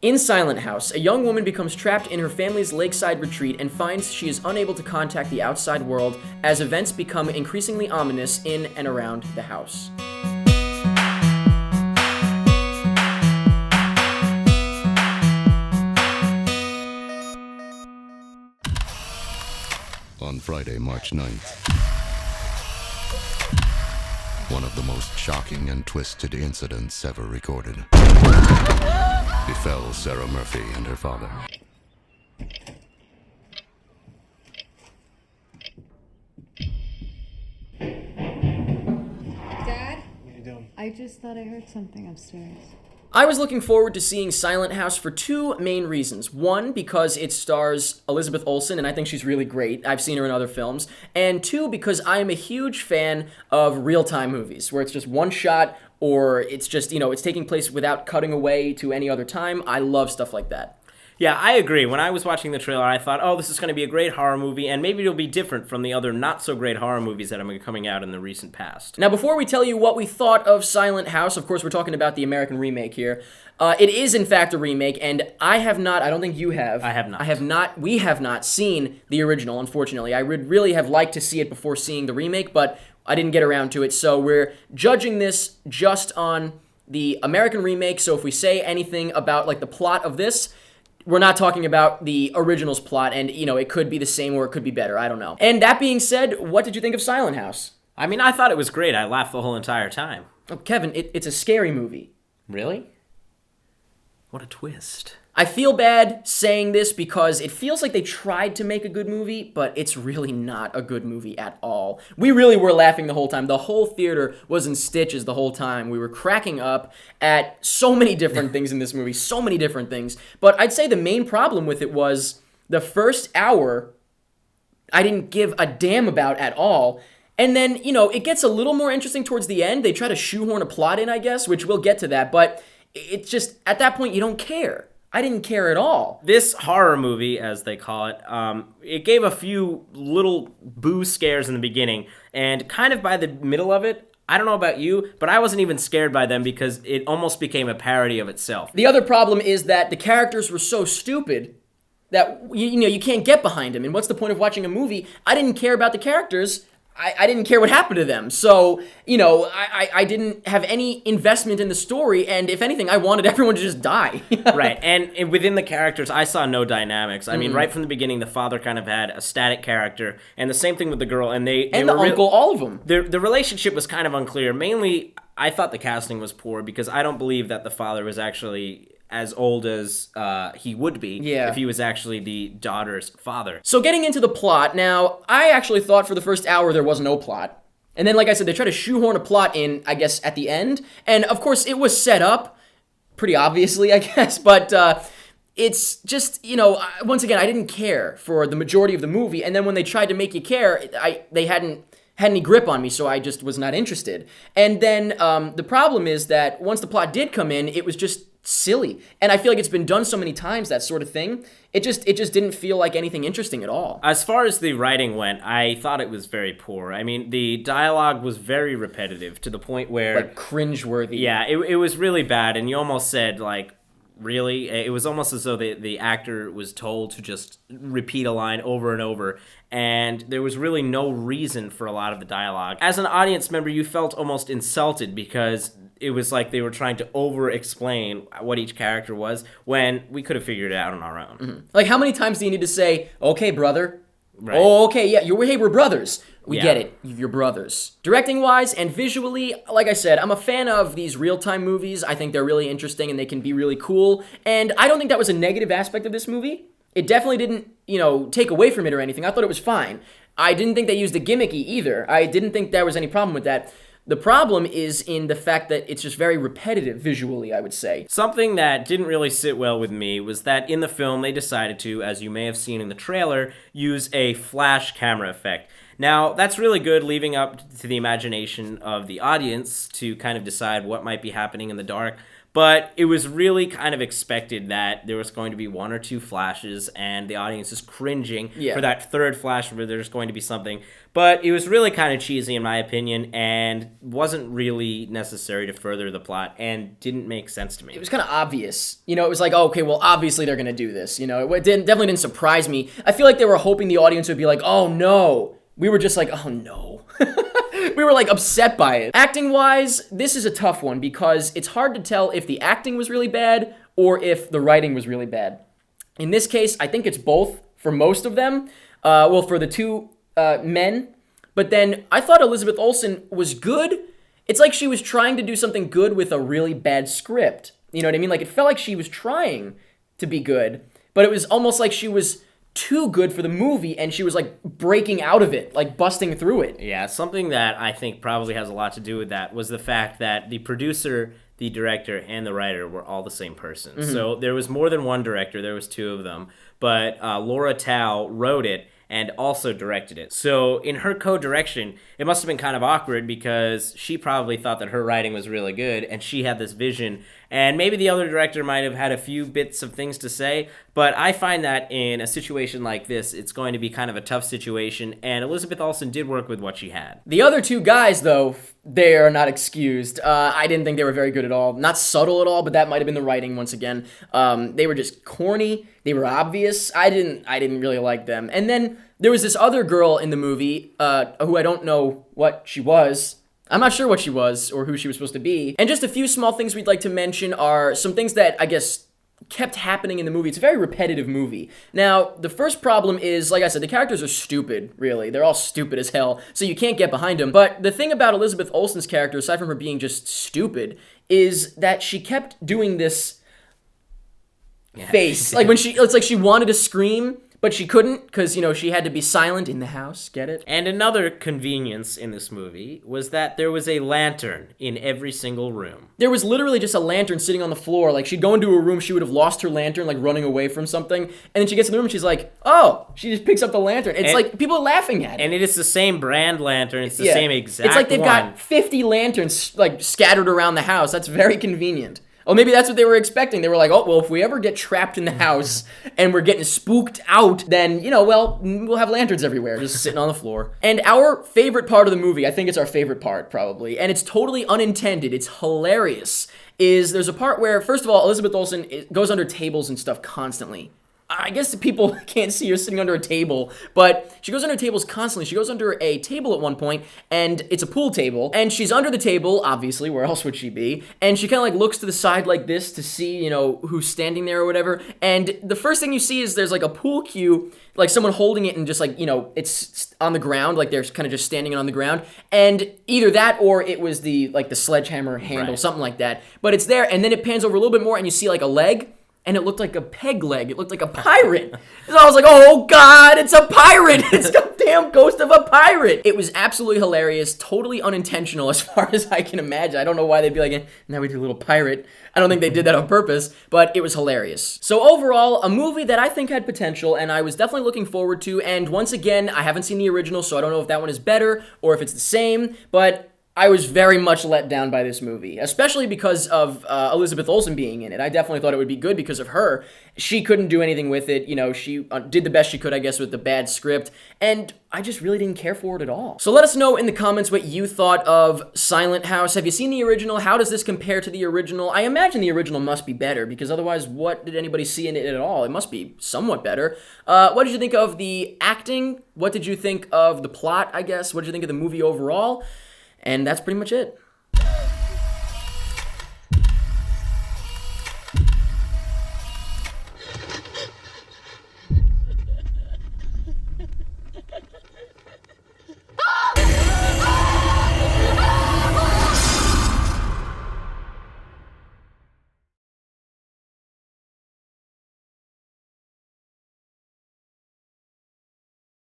In Silent House, a young woman becomes trapped in her family's lakeside retreat and finds she is unable to contact the outside world as events become increasingly ominous in and around the house. On Friday, March 9th, one of the most shocking and twisted incidents ever recorded befell Sarah Murphy and her father. Dad? What are you doing? I just thought I heard something upstairs. I was looking forward to seeing Silent House for two main reasons. One, because it stars Elizabeth Olsen, and I think she's really great. I've seen her in other films. And two, because I am a huge fan of real-time movies, where it's just one shot, or it's just, it's taking place without cutting away to any other time. I love stuff like that. Yeah, I agree. When I was watching the trailer, I thought, oh, this is going to be a great horror movie, and maybe it'll be different from the other not-so-great horror movies that have been coming out in the recent past. Now, before we tell you what we thought of Silent House, of course, we're talking about the American remake here. It is, in fact, a remake, and I don't think you have. I have not. We have not seen the original, unfortunately. I would really have liked to see it before seeing the remake, but I didn't get around to it, so we're judging this just on the American remake, so if we say anything about, the plot of this, we're not talking about the original's plot, and, it could be the same or it could be better. I don't know. And that being said, what did you think of Silent House? I mean, I thought it was great. I laughed the whole entire time. Oh, Kevin, it's a scary movie. Really? What a twist. I feel bad saying this because it feels like they tried to make a good movie, but it's really not a good movie at all. We really were laughing the whole time. The whole theater was in stitches the whole time. We were cracking up at so many different things in this movie, so many different things. But I'd say the main problem with it was the first hour I didn't give a damn about at all. And then, it gets a little more interesting towards the end. They try to shoehorn a plot in, I guess, which we'll get to that. But it's just, at that point, you don't care. I didn't care at all. This horror movie, as they call it, it gave a few little boo scares in the beginning, and kind of by the middle of it, I don't know about you, but I wasn't even scared by them because it almost became a parody of itself. The other problem is that the characters were so stupid that, you can't get behind them. And what's the point of watching a movie? I didn't care about the characters. I didn't care what happened to them. So, I didn't have any investment in the story, and if anything, I wanted everyone to just die. Right, and within the characters, I saw no dynamics. I mean, right from the beginning, the father kind of had a static character, and the same thing with the girl, and they and the uncle, all of them. The relationship was kind of unclear. Mainly, I thought the casting was poor, because I don't believe that the father was actually as old as he would be if he was actually the daughter's father. So getting into the plot, now, I actually thought for the first hour there was no plot. And then, like I said, they try to shoehorn a plot in, I guess, at the end. And, of course, it was set up, pretty obviously, I guess, but it's just, once again, I didn't care for the majority of the movie, and then when they tried to make you care, they hadn't had any grip on me, so I just was not interested. And then the problem is that once the plot did come in, it was just silly. And I feel like it's been done so many times, that sort of thing. It just didn't feel like anything interesting at all. As far as the writing went, I thought it was very poor. I mean, the dialogue was very repetitive to the point where... Like, cringeworthy. Yeah, it was really bad, and you almost said, really? It was almost as though the actor was told to just repeat a line over and over, and there was really no reason for a lot of the dialogue. As an audience member, you felt almost insulted because it was like they were trying to over-explain what each character was when we could have figured it out on our own. Mm-hmm. Like, how many times do you need to say, okay, brother? Right. Oh, okay, yeah, we're brothers. We Yeah. get it. You're brothers. Directing-wise and visually, like I said, I'm a fan of these real-time movies. I think they're really interesting and they can be really cool. And I don't think that was a negative aspect of this movie. It definitely didn't, take away from it or anything. I thought it was fine. I didn't think they used the gimmicky either. I didn't think there was any problem with that. The problem is in the fact that it's just very repetitive visually, I would say. Something that didn't really sit well with me was that in the film they decided to, as you may have seen in the trailer, use a flash camera effect. Now, that's really good, leaving up to the imagination of the audience to kind of decide what might be happening in the dark. But it was really kind of expected that there was going to be one or two flashes, and the audience is cringing for that third flash where there's going to be something. But it was really kind of cheesy, in my opinion, and wasn't really necessary to further the plot, and didn't make sense to me. It was kind of obvious. You know, it was like, oh, okay, well, obviously they're going to do this. You know, definitely didn't surprise me. I feel like they were hoping the audience would be like, oh, no. We were just like, oh, no. We were like upset by it. Acting-wise, this is a tough one because it's hard to tell if the acting was really bad or if the writing was really bad. In this case, I think it's both for most of them. Well, for the two men. But then I thought Elizabeth Olsen was good. It's like she was trying to do something good with a really bad script. You know what I mean? Like, it felt like she was trying to be good, but it was almost like she was too good for the movie, and she was like breaking out of it, like busting through it. Yeah, something that I think probably has a lot to do with that was the fact that the producer, the director, and the writer were all the same person. Mm-hmm. So there was more than one director, there was two of them, but Laura Tao wrote it and also directed it. So in her co-direction, it must have been kind of awkward because she probably thought that her writing was really good and she had this vision, and maybe the other director might have had a few bits of things to say, but I find that in a situation like this, it's going to be kind of a tough situation, and Elizabeth Olsen did work with what she had. The other two guys, though, they are not excused. I didn't think they were very good at all. Not subtle at all, but that might have been the writing once again. They were just corny. They were obvious. I didn't really like them. And then there was this other girl in the movie who I don't know what she was. I'm not sure what she was or who she was supposed to be. And just a few small things we'd like to mention are some things that I guess kept happening in the movie. It's a very repetitive movie. Now, the first problem is, like I said, the characters are stupid, really. They're all stupid as hell, so you can't get behind them. But the thing about Elizabeth Olsen's character, aside from her being just stupid, is that she kept doing this face. Like it's like she wanted to scream, but she couldn't because, you know, she had to be silent in the house. Get it? And another convenience in this movie was that there was a lantern in every single room. There was literally just a lantern sitting on the floor. Like, she'd go into a room, she would have lost her lantern, like running away from something. And then she gets in the room and she's like, oh, she just picks up the lantern. It's like people are laughing at it. And it is the same brand lantern. It's the same exact It's like they've got 50 lanterns like scattered around the house. That's very convenient. Oh, maybe that's what they were expecting. They were like, oh, well, if we ever get trapped in the house and we're getting spooked out, then, you know, well, we'll have lanterns everywhere just sitting on the floor. And our favorite part of the movie, I think it's our favorite part, probably, and it's totally unintended, it's hilarious, is there's a part where, first of all, Elizabeth Olsen goes under tables and stuff constantly. I guess the people can't see her sitting under a table, but she goes under tables constantly. She goes under a table at one point, and it's a pool table, and she's under the table, obviously, where else would she be? And she kind of like looks to the side like this to see, you know, who's standing there or whatever, and the first thing you see is there's like a pool cue, like someone holding it and just like, you know, it's on the ground, like they're kind of just standing on the ground, and either that or it was the, like the sledgehammer handle, something like that, but it's there, and then it pans over a little bit more, and you see like a leg, and it looked like a peg leg. It looked like a pirate. So I was like, oh, God, it's a pirate. It's the damn ghost of a pirate. It was absolutely hilarious, totally unintentional as far as I can imagine. I don't know why they'd be like, now we do a little pirate. I don't think they did that on purpose, but it was hilarious. So overall, a movie that I think had potential, and I was definitely looking forward to. And once again, I haven't seen the original, so I don't know if that one is better or if it's the same, but I was very much let down by this movie, especially because of Elizabeth Olsen being in it. I definitely thought it would be good because of her. She couldn't do anything with it. You know, she did the best she could, I guess, with the bad script, and I just really didn't care for it at all. So let us know in the comments what you thought of Silent House. Have you seen the original? How does this compare to the original? I imagine the original must be better, because otherwise, what did anybody see in it at all? It must be somewhat better. What did you think of the acting? What did you think of the plot, I guess? What did you think of the movie overall? And that's pretty much it.